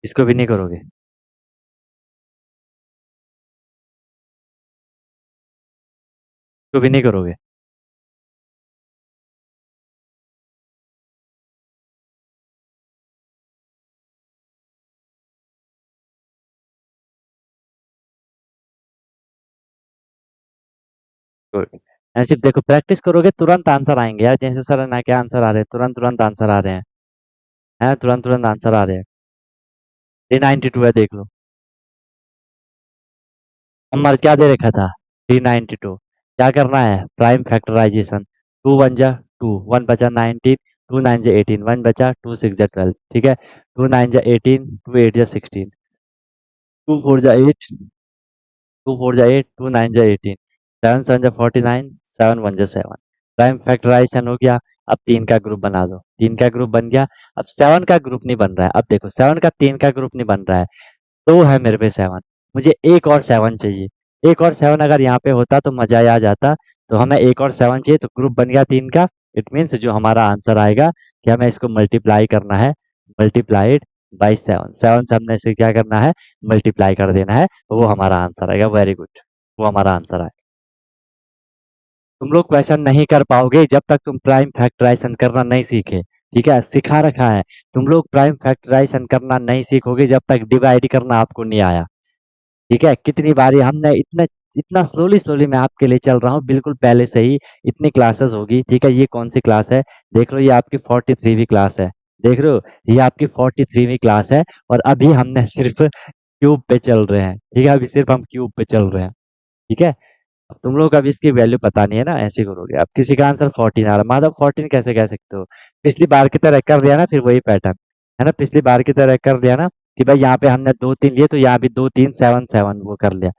इसको भी नहीं करोगे, इसको भी नहीं करोगे। गुड। ऐसे देखो प्रैक्टिस करोगे तुरंत आंसर आएंगे यार, जैसे सर ना क्या आंसर आ रहे हैं, तुरंत तुरंत आंसर आ रहे हैं, तुरंत तुरंत आंसर आ रहे हैं। 392 है देख लो, नंबर क्या दे रखा था, 392। क्या करना है, प्राइम फैक्टराइजेशन, टू वन जा टू, वन बचा 19, टू नाइन जा 18, वन बचा, टू सिक्स जा 12, ठीक है, टू नाइन जा 18, टू एट जा 16, टू फोर जा 8, टू फोर जा 8, टू नाइन जा 18, सेवन सेवन जा 49, सेवन वन जा 7। प्राइम फैक्टराइजेशन हो गया। अब 3 का ग्रुप बना दो, 3 का ग्रुप बन गया। अब 7 का ग्रुप नहीं बन रहा है, अब देखो 7 का 3 का ग्रुप नहीं बन रहा है, 2 है मेरे पे 7, मुझे एक और 7 चाहिए। एक और 7 अगर यहाँ पे होता तो मजा ही आ जाता। तो हमें एक और 7 चाहिए, तो ग्रुप बन गया 3 का। इट मीन्स जो हमारा आंसर आएगा कि हमें इसको मल्टीप्लाई करना है, मल्टीप्लाइड बाई 7, 7 से हमने इसे क्या करना है, मल्टीप्लाई कर देना है, तो वो हमारा आंसर आएगा। वेरी गुड, वो हमारा आंसर है। तुम लोग क्वेश्चन नहीं कर पाओगे जब तक तुम प्राइम फैक्टराइजेशन करना नहीं सीखे। ठीक है, सिखा रखा है। तुम लोग प्राइम फैक्टराइजेशन करना नहीं सीखोगे जब तक डिवाइड करना आपको नहीं आया। ठीक है, कितनी बारी हमने इतने इतना स्लोली स्लोली मैं आपके लिए चल रहा हूँ, बिल्कुल पहले से ही इतनी क्लासेस होगी। ठीक है, ये कौन सी क्लास है? देख लो, ये आपकी 43वीं क्लास है। देख रहे हो, ये आपकी 43वीं क्लास है। और अभी हमने सिर्फ क्यूब पे चल रहे हैं। ठीक है, अभी सिर्फ हम क्यूब पे चल रहे हैं। ठीक है, अब तुम लोग को अभी इसकी वैल्यू पता नहीं है ना, ऐसे करोगे। अब किसी का आंसर 14 आ रहा, माधव 14 कैसे कह सकते हो? पिछली बार की तरह कर लिया ना, फिर वही पैटर्न है ना। पिछली बार की तरह कर लिया ना कि भाई यहाँ पे हमने 2 3 लिए तो यहाँ भी 2 3 7 7 वो कर लिया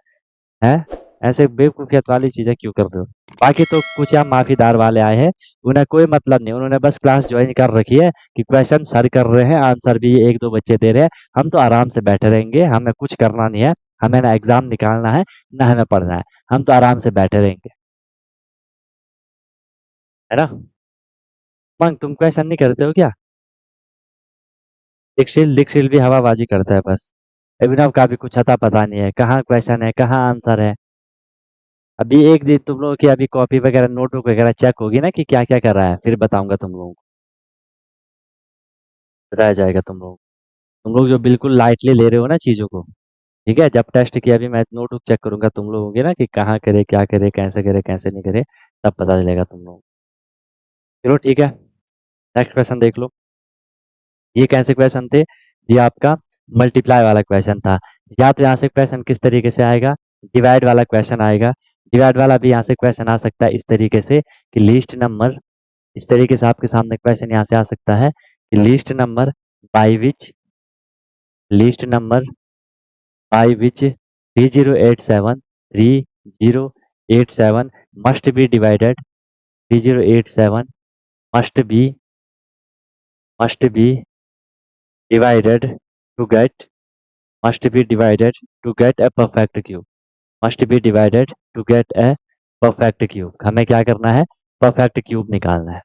है। ऐसे बेवकूफियत वाली चीजें क्यों कर रहे हो? बाकी तो कुछ यहाँ माफीदार वाले आए हैं, उन्हें कोई मतलब नहीं, उन्होंने बस क्लास ज्वाइन कर रखी है कि क्वेश्चन सर कर रहे हैं, आंसर भी एक दो बच्चे दे रहे हैं। हम तो आराम से बैठे रहेंगे, हमें कुछ करना नहीं है। हमें ना एग्जाम निकालना है, ना हमें पढ़ना है। हम तो आराम से बैठे रहेंगे, है ना। मंग तुम क्वेश्चन नहीं करते हो क्या? दीक्षिल भी हवाबाजी करता है बस। अभिनव का भी कुछ अता पता नहीं है, कहाँ क्वेश्चन है कहाँ आंसर है। अभी एक दिन तुम लोगों की अभी कॉपी वगैरह नोटबुक वगैरह चेक होगी ना कि क्या क्या कर रहा है, फिर बताऊंगा तुम लोगों को। बताया जाएगा तुम लोगों को। तुम लोग जो बिल्कुल लाइटली ले रहे हो ना चीजों को। ठीक है, जब टेस्ट किया अभी मैं नोटबुक चेक करूंगा तुम लोगों की ना कि कहाँ करे क्या करे कैसे नहीं करे, तब पता चलेगा तुम लोग। चलो ठीक है, नेक्स्ट क्वेश्चन देख लो। ये कैसे क्वेश्चन थे? ये आपका मल्टीप्लाई वाला क्वेश्चन था। या तो यहाँ से क्वेश्चन किस तरीके से आएगा, डिवाइड वाला क्वेश्चन आएगा। डिवाइड वाला भी यहाँ से क्वेश्चन आ सकता है इस तरीके से कि लीस्ट नंबर। इस तरीके से आपके सामने क्वेश्चन यहाँ से आ सकता है कि least number by which 3087 must be divided 3087 must be must be divided to get must be divided to get a perfect cube must be divided to get a perfect cube। हमें क्या करना है? Perfect cube निकालना है।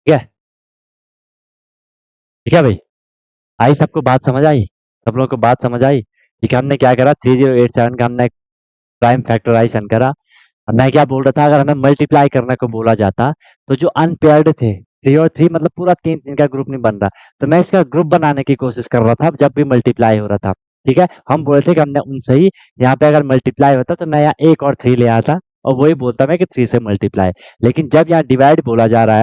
ठीक है, ठीक है भाई। आई सबको बात समझ आई? सब लोगों को बात समझ आई? ठीक है, हमने क्या करा, 3087 का हमने प्राइम फैक्टराइजेशन करा। अब मैं क्या बोल रहा था, अगर हमें मल्टीप्लाई करने को बोला जाता तो जो अनपेयर्ड थे 3 और 3 मतलब पूरा 3 3 का ग्रुप नहीं बन रहा, तो मैं इसका ग्रुप बनाने की कोशिश कर रहा था जब भी मल्टीप्लाई हो रहा था। ठीक है, हम बोले थे कि हमने उनसे ही यहाँ पे अगर मल्टीप्लाई होता तो मैं यहाँ 1 और 3 ले आता। और वही बोलता मैं कि 3 से मल्टीप्लाई। लेकिन जब यहाँ डिवाइड बोला जा रहा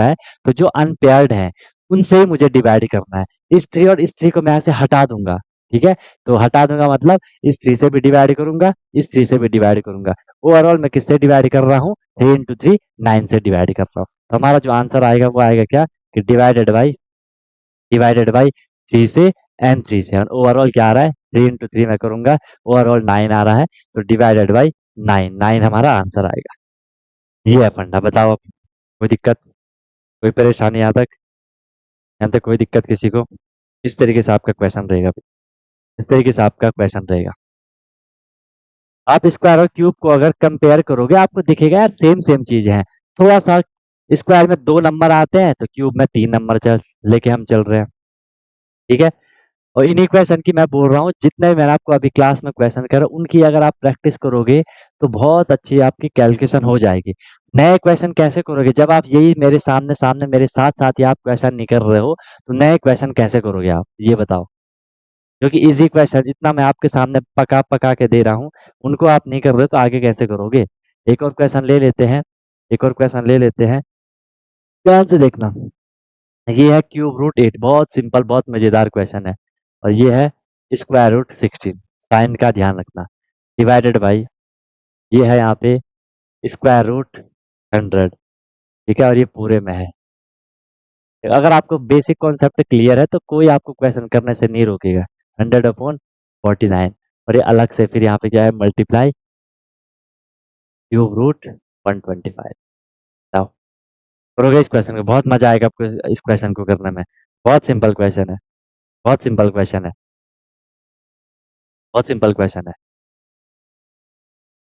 है तो जो अनपेयर्ड है उनसे ही मुझे डिवाइड करना है। इस 3 और इस 3 को मैं यहाँ से हटा दूंगा। ठीक है, तो हटा दूंगा मतलब इस 3 से भी डिवाइड करूंगा, इस 3 से भी डिवाइड करूंगा। ओवरऑल मैं किससे डिवाइड कर रहा हूँ? 3 इंटू 3 9 से डिवाइड कर रहा हूँ। तो हमारा जो आंसर आएगा वो आएगा क्या कि डिवाइडेड बाई 3 से एंड 3 से। ओवरऑल क्या आ रहा है? 3 इंटू 3 मैं करूंगा, ओवरऑल 9 आ रहा है, तो डिवाइडेड बाई 9 हमारा आंसर आएगा। ये है फंडा। बताओ अब कोई दिक्कत, कोई परेशानी यहाँ तक कोई दिक्कत किसी को? इस तरीके से आपका क्वेश्चन रहेगा। इस तरीके से आपका क्वेश्चन रहेगा। आप स्क्वायर और क्यूब को अगर कंपेयर करोगे आपको दिखेगा यार सेम सेम चीज है। थोड़ा सा स्क्वायर में 2 नंबर आते हैं तो क्यूब में 3 नंबर चल लेके हम चल रहे हैं। ठीक है, और इन्हीं क्वेश्चन की मैं बोल रहा हूँ, जितने भी मैंने आपको अभी क्लास में क्वेश्चन करे उनकी अगर आप प्रैक्टिस करोगे तो बहुत अच्छी आपकी कैलकुलेशन हो जाएगी। नए क्वेश्चन कैसे करोगे? जब आप यही मेरे सामने सामने मेरे साथ साथ ही आप क्वेश्चन नहीं कर रहे हो तो नए क्वेश्चन कैसे करोगे आप ये बताओ? क्योंकि इजी क्वेश्चन इतना मैं आपके सामने पका पका के दे रहा हूँ, उनको आप नहीं कर रहे हो तो आगे कैसे करोगे? एक और क्वेश्चन ले लेते हैं, एक और क्वेश्चन ले लेते हैं। ध्यान से देखना, ये है क्यूब रूट 8, बहुत सिंपल बहुत मजेदार क्वेश्चन है। और ये है स्क्वायर रूट 16, साइन का ध्यान रखना। डिवाइडेड बाई, ये है यहाँ पे स्क्वायर रूट 100। ठीक है, और ये पूरे में है। अगर आपको बेसिक कॉन्सेप्ट क्लियर है तो कोई आपको क्वेश्चन करने से नहीं रोकेगा। 100/49, और ये अलग से फिर यहाँ पे क्या है? Multiply cube root 125। बताओ करोगे इस क्वेश्चन को? बहुत मजा आएगा आपको इस क्वेश्चन को करने में। बहुत सिंपल क्वेश्चन है, बहुत सिंपल क्वेश्चन है, बहुत सिंपल क्वेश्चन है।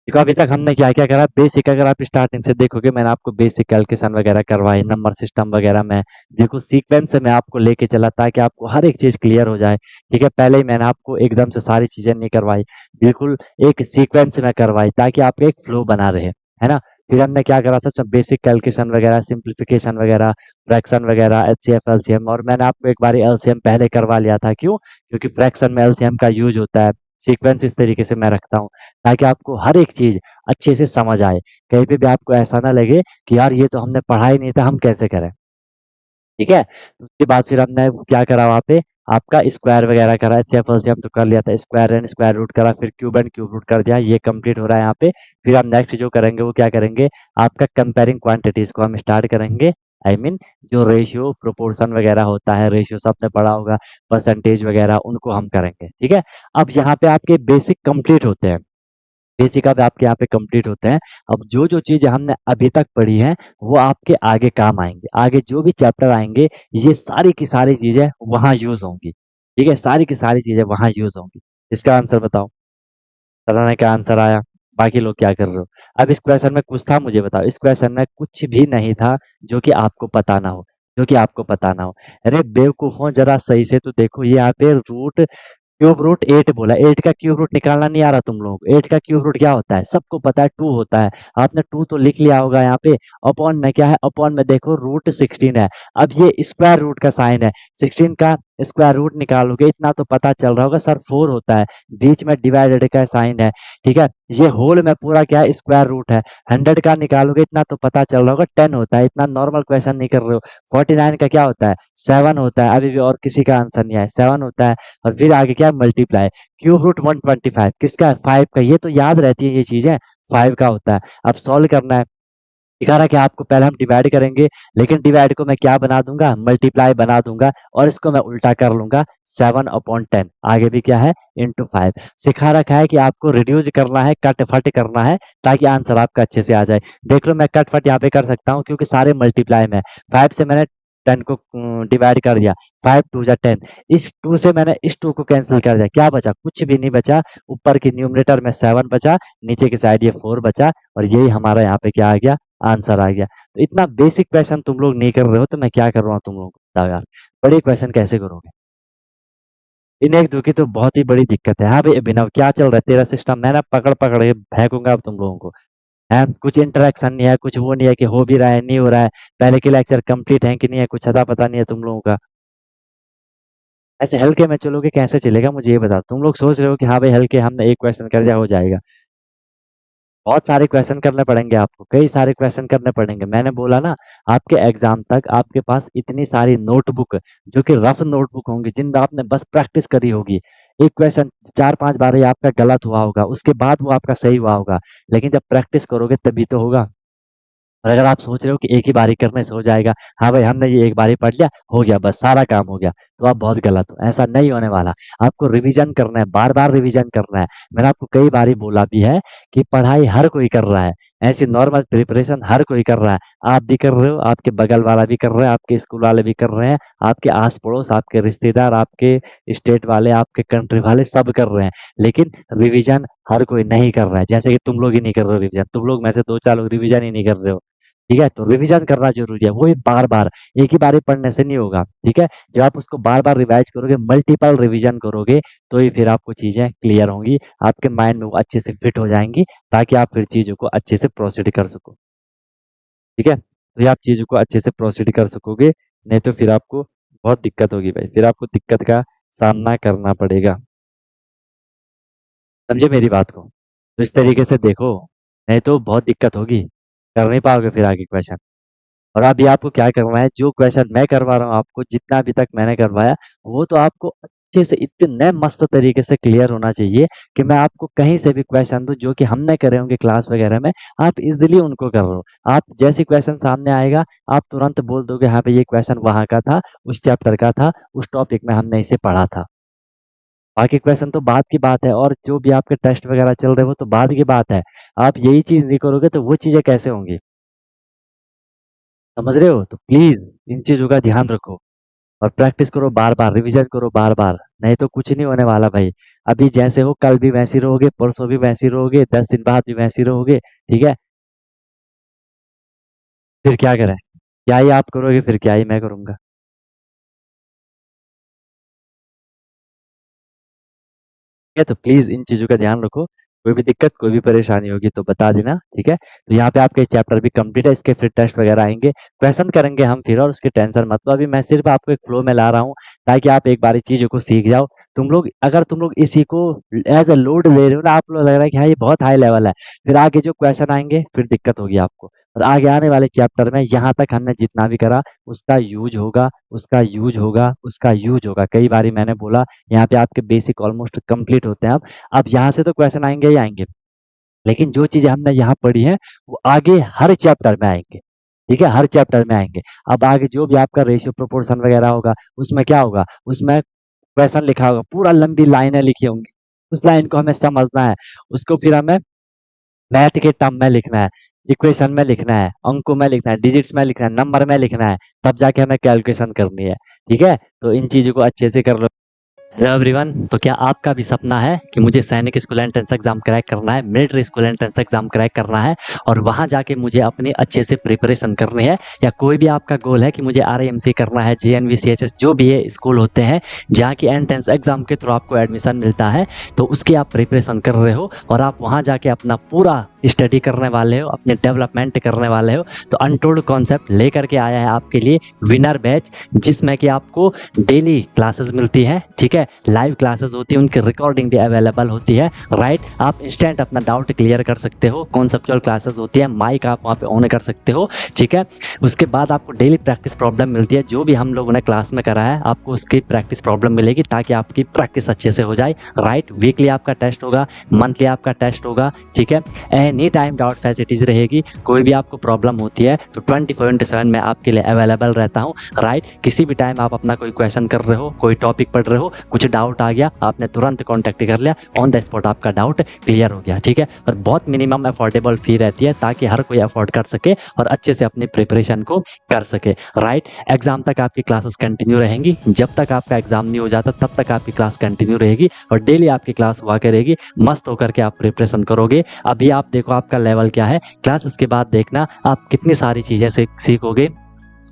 देखो अभी तक हमने क्या क्या करा बेसिक, अगर आप स्टार्टिंग से देखोगे मैंने आपको बेसिक कैलकुलेशन वगैरह करवाई, नंबर सिस्टम वगैरह में बिल्कुल सीक्वेंस से मैं आपको लेके चला ताकि आपको हर एक चीज क्लियर हो जाए। ठीक है, पहले ही मैंने आपको एकदम से सारी चीजें नहीं करवाई, बिल्कुल एक सीक्वेंस में करवाई ताकि आपको एक फ्लो बना रहे, है ना। फिर हमने क्या करा था? बेसिक कैलकुलेशन वगैरह, सिंप्लीफिकेशन वगैरह, फ्रैक्शन वगैरह, एचसीएफ एलसीएम, और मैंने आपको एक बार एलसीएम पहले करवा लिया था। क्यों? क्योंकि फ्रैक्शन में एलसीएम का यूज होता है। सीक्वेंस इस तरीके से मैं रखता हूँ ताकि आपको हर एक चीज अच्छे से समझ आए। कहीं पे भी आपको ऐसा ना लगे कि यार ये तो हमने पढ़ा ही नहीं था, हम कैसे करें। ठीक है, तो उसके बाद फिर हमने क्या करा वहाँ पे? आपका स्क्वायर वगैरह करा, एचसीएफ एलसीएम तो कर लिया था, स्क्वायर एंड स्क्वायर रूट करा, फिर क्यूब एंड क्यूब रूट कर दिया। ये कंप्लीट हो रहा है यहाँ पे। फिर हम नेक्स्ट जो करेंगे वो क्या करेंगे? आपका कंपेयरिंग क्वांटिटीज को हम स्टार्ट करेंगे। आई I मीन जो रेशियो प्रोपोर्शन वगैरह होता है, रेशियो सबने पढ़ा होगा, परसेंटेज वगैरह, उनको हम करेंगे। ठीक है, अब यहाँ पे आपके बेसिक कंप्लीट होते हैं, बेसिक अब आपके यहाँ पे कंप्लीट होते हैं। अब जो जो चीजें हमने अभी तक पढ़ी हैं वो आपके आगे काम आएंगे, आगे जो भी चैप्टर आएंगे ये सारी की सारी चीजें वहां यूज होंगी। ठीक है, सारी की सारी चीजें वहां यूज होंगी। इसका आंसर बताओ। सराहना का आंसर आया। बाकी लोग क्या कर रहे हो? अब इस क्वेश्चन में कुछ था मुझे बताओ, इस क्वेश्चन में कुछ भी नहीं था जो कि आपको पता ना हो, जो कि आपको पता ना हो। अरे बेवकूफों, जरा सही से तो देखो, ये यहाँ पे रूट क्यूब रूट 8 बोला, 8 का क्यूब रूट निकालना नहीं आ रहा तुम लोगों को? 8 का क्यूब रूट क्या होता है? सबको पता है 2 होता है। आपने 2 तो लिख लिया होगा यहाँ पे। अपॉन में क्या है? अपॉन में देखो रूट 16 है। अब ये स्क्वायर रूट का साइन है, 16 का स्क्वायर रूट निकालोगे इतना तो पता चल रहा होगा सर 4 होता है, बीच में डिवाइडेड का साइन है। ठीक है, ये होल में पूरा क्या है? स्क्वायर रूट है। 100 का निकालोगे इतना तो पता चल रहा होगा 10 होता है। इतना नॉर्मल क्वेश्चन नहीं कर रहे हो। 49 का क्या होता है? 7 होता है। अभी भी और किसी का आंसर नहीं आया, 7 होता है। और फिर आगे क्या? मल्टीप्लाई क्यूब रूट 125 किसका है? 5 का। ये तो याद रहती है ये चीजें, 5 का होता है। अब सॉल्व करना है। दिखा रहा है कि आपको पहले हम डिवाइड करेंगे, लेकिन डिवाइड को मैं क्या बना दूंगा? मल्टीप्लाई बना दूंगा, और इसको मैं उल्टा कर लूंगा 7/10। आगे भी क्या है? इंटू 5। सिखा रखा है कि आपको रिड्यूस करना है, कट फट करना है, ताकि आंसर आपका अच्छे से आ जाए। देख लो मैं कट फट यहाँ पे कर सकता हूँ क्योंकि सारे मल्टीप्लाई में 5 से मैंने 10 को डिवाइड कर दिया, 5 2 जा 10। इस 2 से मैंने इस 2 को कैंसिल कर दिया, क्या बचा? कुछ भी नहीं बचा। ऊपर की न्यूमरेटर में 7 बचा, नीचे की साइड ये 4 बचा, और यही हमारा यहाँ पे क्या आ गया? आंसर आ गया। तो इतना बेसिक क्वेश्चन तुम लोग नहीं कर रहे हो तो मैं क्या कर रहा हूँ तुम लोगों को बताओ यार? बड़े क्वेश्चन कैसे करोगे? इन एक दो की तो बहुत ही बड़ी दिक्कत है। हाँ भाई अभिनव, क्या चल रहा है तेरा सिस्टम? मैं ना पकड़ पकड़ के फेंकूंगा अब तुम लोगों को। है कुछ इंटरेक्शन नहीं है, कुछ वो नहीं है कि हो भी रहा है नहीं हो रहा है, पहले के लेक्चर कंप्लीट है कि नहीं है, कुछ अता पता नहीं है तुम लोगों का। ऐसे हल्के में चलोगे कैसे चलेगा? मुझे ये बताओ। तुम लोग सोच रहे हो कि हाँ भाई हल्के हमने एक क्वेश्चन कर दिया हो जाएगा। बहुत सारे क्वेश्चन करने पड़ेंगे आपको, कई सारे क्वेश्चन करने पड़ेंगे। मैंने बोला ना, आपके एग्जाम तक आपके पास इतनी सारी नोटबुक, जो कि रफ नोटबुक होंगी, जिनमें आपने बस प्रैक्टिस करी होगी। एक क्वेश्चन 4-5 बार ही आपका गलत हुआ होगा, उसके बाद वो आपका सही हुआ होगा, लेकिन जब प्रैक्टिस करोगे तभी तो होगा। और अगर आप सोच रहे हो कि एक ही बारी करने से हो जाएगा, हाँ भाई हमने ये एक बारी पढ़ लिया, हो गया बस सारा काम हो गया, तो आप बहुत गलत हो। ऐसा नहीं होने वाला। आपको रिवीजन करना है, बार-बार रिवीजन करना है। मैंने आपको कई बारी बोला भी है कि पढ़ाई हर कोई कर रहा है, ऐसी नॉर्मल प्रिपरेशन हर कोई कर रहा है। आप भी कर रहे हो, आपके बगल वाला भी कर रहा है, आपके स्कूल वाले भी कर रहे हैं, आपके आस-पड़ोस, आपके रिश्तेदार, आपके स्टेट वाले, आपके कंट्री वाले सब कर रहे हैं। लेकिन रिवीजन हर कोई नहीं कर रहा है। जैसे कि तुम लोग ही नहीं कर रहे हो रिवीजन, तुम लोग में से 2-4 लोग रिवीजन ही नहीं कर रहे हो। ठीक है? तो रिवीजन करना ज़रूरी है, वो भी बार-बार, एक ही बारी पढ़ने से नहीं होगा, ठीक है? जब आप उसको बार-बार रिवाइज़ करोगे, मल्टीपल रिवीजन करोगे, तो ही फिर आपको चीज़ें क्लियर होंगी, आपके माइंड में वो अच्छे से फिट हो जाएँगी, ताकि आप फिर चीज़ों को अच्छे से प्रोसीड कर सको, ठीक है? तो ये आप चीज़ों को अच्छे से प्रोसीड कर सकोगे, नहीं तो फिर आपको बहुत दिक्कत होगी भाई, फिर आपको दिक्कत का सामना करना पड़ेगा। समझे मेरी बात को? तो इस तरीके से देखो, नहीं तो बहुत दिक्कत होगी, कर नहीं पाओगे फिर आगे क्वेश्चन। और अभी आपको क्या करना है, जो क्वेश्चन मैं करवा रहा हूँ आपको, जितना अभी तक मैंने करवाया, वो तो आपको अच्छे से इतने मस्त तरीके से क्लियर होना चाहिए कि मैं आपको कहीं से भी क्वेश्चन दूँ जो कि हमने करे होंगे क्लास वगैरह में, आप इजीली उनको कर लो। आप जैसे क्वेश्चन सामने आएगा, आप तुरंत बोल दोगे हाँ भाई ये क्वेश्चन वहाँ का था, उस चैप्टर का था, उस टॉपिक में हमने इसे पढ़ा था। बाकी क्वेश्चन तो बाद की बात है, और जो भी आपके टेस्ट वगैरह चल रहे हैं वो तो बाद की बात है। आप यही चीज़ नहीं करोगे तो वो चीज़ें कैसे होंगी? समझ रहे हो? तो प्लीज़ इन चीज़ों का ध्यान रखो और प्रैक्टिस करो बार-बार, रिवीजन करो बार-बार, नहीं तो कुछ नहीं होने वाला भाई। अभी जैसे हो कल भी वैसे ही रहोगे, परसों भी वैसे ही रहोगे, 10 दिन बाद भी वैसे ही रहोगे, ठीक है? फिर क्या करें? क्या ही आप करोगे, फिर क्या ही मैं करूँगा? है, तो प्लीज़ इन चीज़ों का ध्यान रखो। कोई भी दिक्कत, कोई भी परेशानी होगी तो बता देना, ठीक है? तो यहाँ पे आपके चैप्टर भी कंप्लीट है, इसके फिर टेस्ट वगैरह आएँगे, क्वेश्चन करेंगे हम फिर, और उसकी टेंशन मत लो। अभी मैं सिर्फ़ आपको एक फ्लो में ला रहा हूँ, ताकि आप एक बारी चीज़ों को सीख जाओ। तुम लोग इसी को एज़ अ लोड ले रहे हो ना, आप लोग लग रहा है कि हाँ, ये बहुत हाई लेवल है, फिर आगे जो क्वेश्चन आएँगे, फिर दिक्कत होगी आपको। और आगे आने वाले चैप्टर में यहाँ तक हमने जितना भी करा, उसका यूज़ होगा, उसका यूज़ होगा, उसका यूज़ होगा। कई बारी मैंने बोला, यहाँ पे आपके बेसिक ऑलमोस्ट कंप्लीट होते हैं अब यहाँ से तो क्वेश्चन आएँगे ही आएँगे, लेकिन जो चीज़ें हमने यहाँ पढ़ी हैं, वो आगे हर चैप्टर में आएँगे, ठीक है? हर चैप्टर में आएँगे। अब आगे जो भी आपका रेशियो प्रोपोर्शन वगैरह होगा, उसमें क्या होगा, उसमें क्वेश्चन लिखा होगा, पूरा लंबी लाइनें लिखी होंगी, उस लाइन को हमें समझना है, उसको फिर हमें मैथ के टर्म में लिखना है, इक्वेशन में लिखना है, अंकों में लिखना है, डिजिट्स में लिखना है, नंबर में लिखना है, तब जाके हमें कैलकुलेशन करनी है, ठीक है? तो इन चीज़ों को अच्छे से कर लो। हेलो एवरीवन, तो क्या आपका भी सपना है कि मुझे सैनिक स्कूल एंट्रेंस एग्जाम क्रैक करना है, military school entrance exam crack करना है और वहां जाके मुझे अपनी अच्छे से प्रिपरेशन करनी है, या कोई भी आपका गोल है कि मुझे आरआईएमसी करना है, जेएनवी, सीएचएस जो भी है स्कूल होते हैं जहाँ की एंट्रेंस एग्जाम के थ्रू आपको एडमिशन मिलता है, तो उसकी आप प्रिपरेशन कर रहे हो और आप वहाँ जाके अपना पूरा स्टडी करने वाले हो, अपने डेवलपमेंट करने वाले हो, तो अनटोल्ड कॉन्सेप्ट लेकर के आया है आपके लिए विनर बैच, जिसमें कि आपको डेली क्लासेस मिलती है, ठीक है? लाइव क्लासेस होती है, उनकी रिकॉर्डिंग भी अवेलेबल होती है, राइट? आप इंस्टेंट अपना डाउट क्लियर कर सकते हो, कॉन्सेप्चुअल क्लासेस होती है, माइक आप वहाँ पे ऑन कर सकते हो, ठीक है? उसके बाद आपको डेली प्रैक्टिस प्रॉब्लम मिलती है, जो भी हम लोगों ने क्लास में करा है आपको उसकी प्रैक्टिस प्रॉब्लम मिलेगी, ताकि आपकी प्रैक्टिस अच्छे से हो जाए, राइट? वीकली आपका टेस्ट होगा, मंथली आपका टेस्ट होगा, ठीक है? एनी टाइम डाउट फैसिलिटीज रहेगी, कोई भी आपको प्रॉब्लम होती है तो 24/7 मैं आपके लिए अवेलेबल रहता हूँ, राइट? किसी भी टाइम आप अपना कोई क्वेश्चन कर रहे हो, कोई टॉपिक पढ़ रहे हो, कुछ डाउट आ गया, आपने तुरंत कॉन्टैक्ट कर लिया, ऑन द स्पॉट आपका डाउट क्लियर हो गया, ठीक है? और बहुत मिनिमम अफोर्डेबल फी रहती है, ताकि हर कोई अफोर्ड कर सके और अच्छे से अपनी प्रिपरेशन को कर सके, राइट? एग्जाम तक आपकी क्लासेस कंटिन्यू रहेंगी, जब तक आपका एग्जाम नहीं हो जाता तब तक आपकी क्लास कंटिन्यू रहेगी और डेली आपकी क्लास हुआ करेगी, मस्त होकर के आप प्रिपरेशन करोगे। अभी आप देखो आपका लेवल क्या है, क्लासेस के बाद देखना आप कितनी सारी चीज़ें सीखोगे,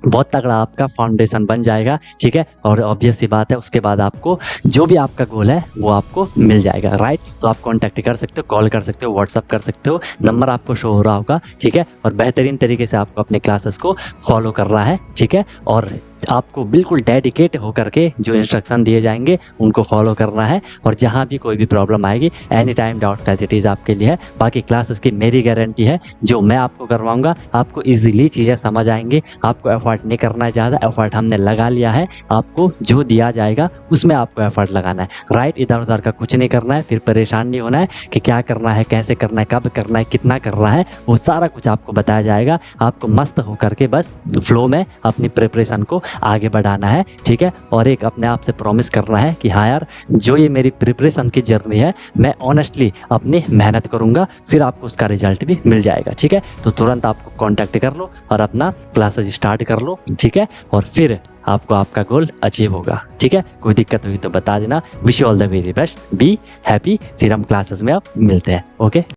बहुत तगड़ा आपका फाउंडेशन बन जाएगा, ठीक है? और ऑब्वियस सी बात है, उसके बाद आपको जो भी आपका गोल है वो आपको मिल जाएगा, राइट? तो आप कॉन्टैक्ट कर सकते हो, कॉल कर सकते हो, व्हाट्सअप कर सकते हो, नंबर आपको शो हो रहा होगा, ठीक है? और बेहतरीन तरीके से आपको अपने क्लासेस को फॉलो करना है, ठीक है? और आपको बिल्कुल डेडिकेट होकर के जो इंस्ट्रक्शन दिए जाएंगे उनको फॉलो करना है, और जहाँ भी कोई भी प्रॉब्लम आएगी एनी टाइम डाउट फैसिलिटीज़ आपके लिए है। बाकी क्लासेस की मेरी गारंटी है, जो मैं आपको करवाऊंगा आपको इजीली चीज़ें समझ आएंगी, आपको एफर्ट नहीं करना है ज़्यादा, एफर्ट हमने लगा लिया है, आपको जो दिया जाएगा उसमें आपको एफर्ट लगाना है, राइट। इधर उधर का कुछ नहीं करना है, फिर परेशान नहीं होना है कि क्या करना है, कैसे करना है, कब करना है, कितना करना है, वो सारा कुछ आपको बताया जाएगा। आपको मस्त होकर के बस फ्लो में अपनी प्रिपरेशन को आगे बढ़ाना है, ठीक है। और एक अपने आप से प्रॉमिस करना है कि हाँ यार, जो ये मेरी प्रिपरेशन की जर्नी है मैं ऑनेस्टली अपनी मेहनत करूँगा, फिर आपको उसका रिजल्ट भी मिल जाएगा, ठीक है। तो तुरंत आपको कांटेक्ट कर लो और अपना क्लासेस स्टार्ट कर लो, ठीक है, और फिर आपको आपका गोल अचीव होगा, ठीक है। कोई दिक्कत हुई तो बता देना। Wish you all the very best, be happy. फिर हम क्लासेस में अब मिलते हैं, ओके।